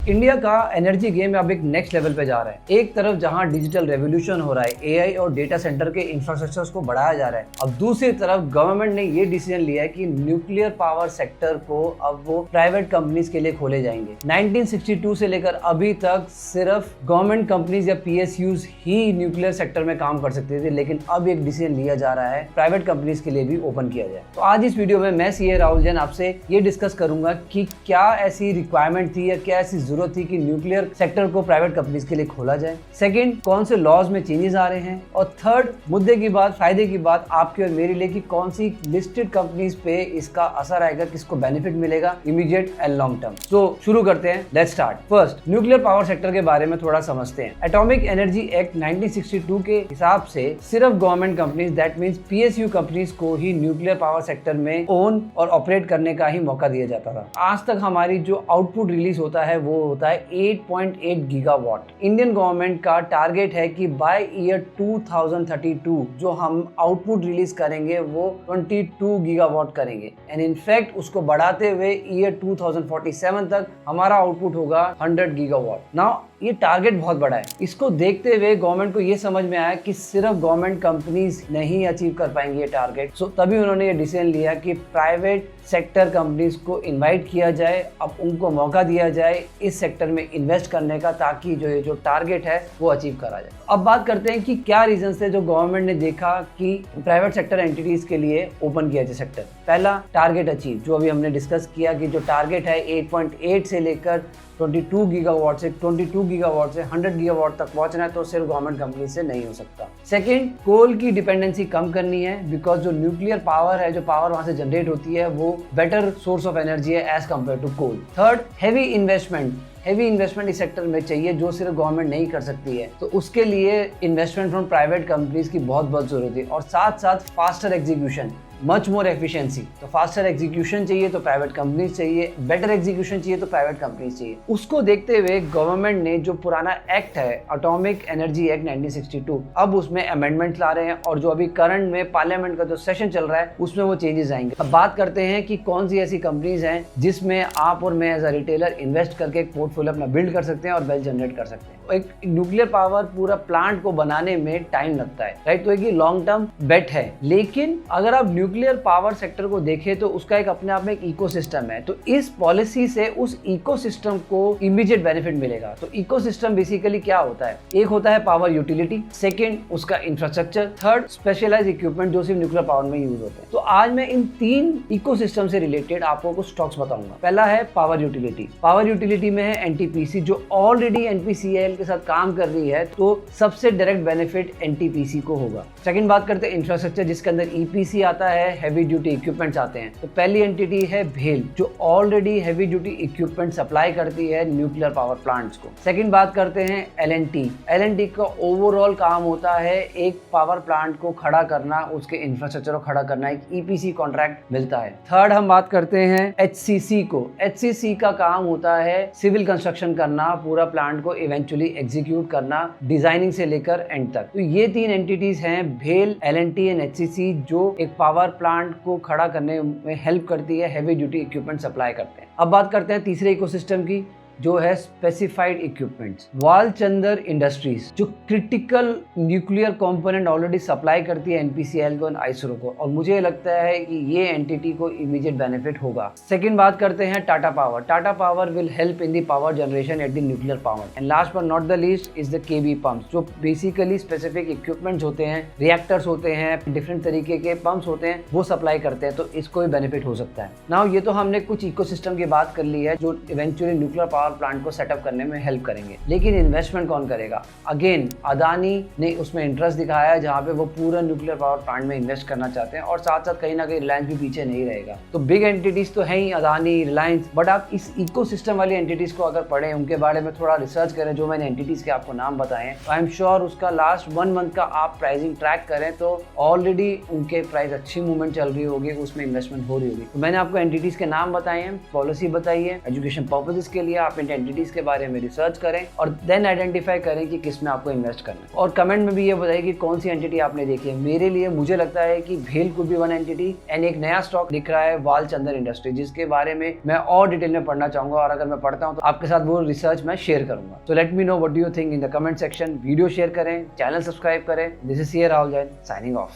India का energy game अब एक नेक्स्ट लेवल पे जा रहा है। एक तरफ जहां डिजिटल रेवोल्यूशन हो रहा है, एआई और डेटा सेंटर के इंफ्रास्ट्रक्चर्स को बढ़ाया जा रहा है, अब दूसरी तरफ गवर्नमेंट ने ये डिसीजन लिया है कि न्यूक्लियर पावर सेक्टर को अब वो प्राइवेट कंपनीज के लिए खोले जाएंगे। 1962 से लेकर अभी तक सिर्फ गवर्नमेंट कंपनीज या पीएसयूज ही न्यूक्लियर सेक्टर में काम कर सकते थे, लेकिन अब एक डिसीजन लिया जा रहा है प्राइवेट कंपनीज के लिए भी ओपन किया जाए। तो आज इस वीडियो में मैं सीए राहुल जैन आपसे ये डिस्कस करूंगा कि क्या ऐसी रिक्वायरमेंट थी या क्या ऐसी जरूरत थी कि न्यूक्लियर सेक्टर को प्राइवेट कंपनीज के लिए खोला जाए। सेकंड, कौन से लॉज में चेंजेस आ रहे हैं। और थर्ड, मुद्दे की बात, फायदे की बात आपके और मेरे लिए कि कौन सी लिस्टेड कंपनीज पे इसका असर आएगा, किसको बेनिफिट मिलेगा इमीडिएट एंड लॉन्ग टर्म। तो शुरू करते हैं, let's start. First, nuclear power sector के बारे में थोड़ा समझते हैं। एटॉमिक एनर्जी एक्ट 1962 के हिसाब से सिर्फ government companies, that means PSU companies को ही न्यूक्लियर पावर सेक्टर में ओन और ऑपरेट करने का ही मौका दिया जाता था। आज तक हमारी जो आउटपुट रिलीज होता है वो होता है 8.8 गीगावाट। इंडियन गवर्नमेंट का टारगेट है कि बाय ईयर 2032 जो हम आउटपुट रिलीज करेंगे वो 22 गीगावाट करेंगे, एंड इनफैक्ट उसको बढ़ाते हुए ईयर 2047 तक हमारा आउटपुट होगा 100 गीगावाट। नाउ ये टारगेट बहुत बड़ा है। इसको देखते हुए गवर्नमेंट को ये समझ में आया कि सिर्फ गवर्नमेंट कंपनीज नहीं अचीव कर पाएंगे ये टारगेट। सो तभी उन्होंने ये डिसीजन लिया कि प्राइवेट सेक्टर कंपनीज को इनवाइट किया जाए, अब उनको मौका दिया जाए इस सेक्टर में इन्वेस्ट करने का, ताकि जो टारगेट है वो अचीव करा जाए। अब बात करते हैं कि क्या रीजन थे जो गवर्नमेंट ने देखा कि प्राइवेट सेक्टर एंटिटीज के लिए ओपन किया जाए सेक्टर। पहला, टारगेट अचीव, जो अभी हमने डिस्कस किया कि जो टारगेट है 8.8 से लेकर 22 गीगावाट से 100 गीगावाट तक पहुंचना है, तो सिर्फ गवर्नमेंट कंपनी से नहीं हो सकता। सेकंड, कोल की डिपेंडेंसी कम करनी है, बिकॉज जो न्यूक्लियर पावर है, जो पावर वहां से जनरेट होती है, वो बेटर सोर्स ऑफ एनर्जी है as compared to coal. Third, heavy investment इस सेक्टर में चाहिए जो सिर्फ गवर्नमेंट नहीं कर सकती है, तो उसके लिए इन्वेस्टमेंट फ्रॉम प्राइवेट कंपनीज की बहुत जरूरत है। और साथ साथ faster execution, much more efficiency. तो फास्टर एग्जीक्यूशन चाहिए तो प्राइवेट कंपनीज चाहिए, बेटर एग्जीक्यूशन चाहिए तो प्राइवेट कंपनीज चाहिए। उसको देखते हुए गवर्नमेंट ने जो पुराना एक्ट है एटॉमिक एनर्जी एक्ट 1962, अब उसमें अमेंडमेंट ला रहे हैं, और जो अभी करंट में पार्लियामेंट का जो सेशन चल रहा है उसमें वो चेंजेस आएंगे। अब बात करते हैं कि कौन सी ऐसी कंपनीज हैं जिसमें आप और मैं एज अ रिटेलर इन्वेस्ट करके एक पोर्टफोलियो अपना बिल्ड कर सकते हैं और वेल्थ जनरेट कर सकते हैं। एक न्यूक्लियर पावर पूरा प्लांट को बनाने में टाइम लगता है, राइट। तो एक लॉन्ग टर्म बेट है, लेकिन अगर आप न्यूक्लियर पावर सेक्टर को देखें तो उसका एक अपने आप में एक इकोसिस्टम है। तो इस पॉलिसी से उस इकोसिस्टम को इमीडिएट बेनिफिट मिलेगा। तो इकोसिस्टम बेसिकली क्या होता है? एक होता है पावर यूटिलिटी, सेकंड उसका इंफ्रास्ट्रक्चर, थर्ड स्पेशलाइज इक्विपमेंट जो सिर्फ न्यूक्लियर पावर में यूज होते हैं। तो आज मैं इन तीन इकोसिस्टम से रिलेटेड आपको कुछ स्टॉक्स बताऊंगा। पहला है पावर यूटिलिटी। पावर यूटिलिटी में है एनटीपीसी, जो ऑलरेडी एनपीसीएल के साथ काम कर रही है, तो सबसे डायरेक्ट बेनिफिट एनटीपीसी को होगा। सेकंड बात करते हैं इंफ्रास्ट्रक्चर, जिसके अंदर ईपीसी आता है, हेवी ड्यूटी इक्विपमेंट्स आते हैं। तो पहली एंटिटी है भेल, जो already heavy duty equipment supply करती है न्यूक्लियर पावर प्लांट्स को। सेकंड बात करते हैं एलएनटी का ओवरऑल काम होता है एक पावर प्लांट को खड़ा करना, उसके इंफ्रास्ट्रक्चर को खड़ा करना, एक ईपीसी कॉन्ट्रैक्ट मिलता है। थर्ड हम बात करते हैं एचसीसी को। एचसीसी का काम होता है सिविल कंस्ट्रक्शन करना, पूरा प्लांट को इवेंचुअली एग्जीक्यूट करना, डिजाइनिंग से लेकर एंड तक। तो ये तीन एंटिटीज हैं, भेल, एलएनटी एंड एचसीसी, जो एक पावर प्लांट को खड़ा करने में हेल्प करती है, हेवी ड्यूटी इक्विपमेंट सप्लाई करते हैं। अब बात करते हैं तीसरे इकोसिस्टम की, जो है स्पेसिफाइड इक्विपमेंट्स। वालचंदर इंडस्ट्रीज जो critical nuclear component already supply करती है एनपीसीएल को, आइसरो को, और मुझे लगता है कि ये एंटिटी को इमीडिएट बेनिफिट होगा। सेकंड बात करते हैं Tata power. Tata power will help in the power generation at the nuclear power. And last but not the least is the KB pumps, जो बेसिकली स्पेसिफिक इक्विपमेंट्स होते हैं, रिएक्टर्स होते हैं, डिफरेंट तरीके के पंप्स होते हैं, वो सप्लाई करते हैं। तो इसको भी बेनिफिट हो सकता है। नाउ ये तो हमने कुछ इकोसिस्टम की बात कर ली है जो इवेंचुअली न्यूक्लियर पावर प्लांट को सेटअप करने में हेल्प करेंगे, लेकिन इन्वेस्टमेंट कौन करेगा? अगेन अदानी ने उसमें इंटरेस्ट दिखाया है, जहां पे वो पूरा न्यूक्लियर पावर प्लांट में इन्वेस्ट करना चाहते हैं, और साथ साथ कहीं ना कहीं रिलायंस भी पीछे नहीं रहेगा। तो बिग एंटिटीज तो है ही, अदानी, रिलायंस, बट आप इस इकोसिस्टम वाली एंटिटीज को अगर पढ़ें, उनके बारे में थोड़ा रिसर्च करें, जो मैंने एंटिटीज के आपको नाम बताए हैं, आई एम श्योर उसका लास्ट 1 मंथ का आप प्राइसिंग ट्रैक करें तो ऑलरेडी उनके प्राइस अच्छी मूवमेंट चल रही होगी, उसमें इन्वेस्टमेंट हो रही होगी। तो मैंने आपको एंटिटीज के नाम बताए हैं, पॉलिसी बताई है, एजुकेशन पर्पसेस के लिए आप आप इन एंटिटीज के बारे में रिसर्च करें और देन आइडेंटिफाई करें कि किस में आपको इन्वेस्ट करना है। और कमेंट में भी ये बताइए कि कौन सी एंटिटी आपने देखी है। मेरे लिए मुझे लगता है कि भेल could be one entity and एक नया स्टॉक दिख रहा है वालचंदर इंडस्ट्री, जिसके बारे में मैं और डिटेल में पढ़ना चाहूंगा और अगर मैं पढ़ता हूं तो आपके साथ वो रिसर्च मैं शेयर करूंगा। तो let me know what do you think in the comment section. Video share करें, चैनल सब्सक्राइब करें। This is Rahul Jain signing off.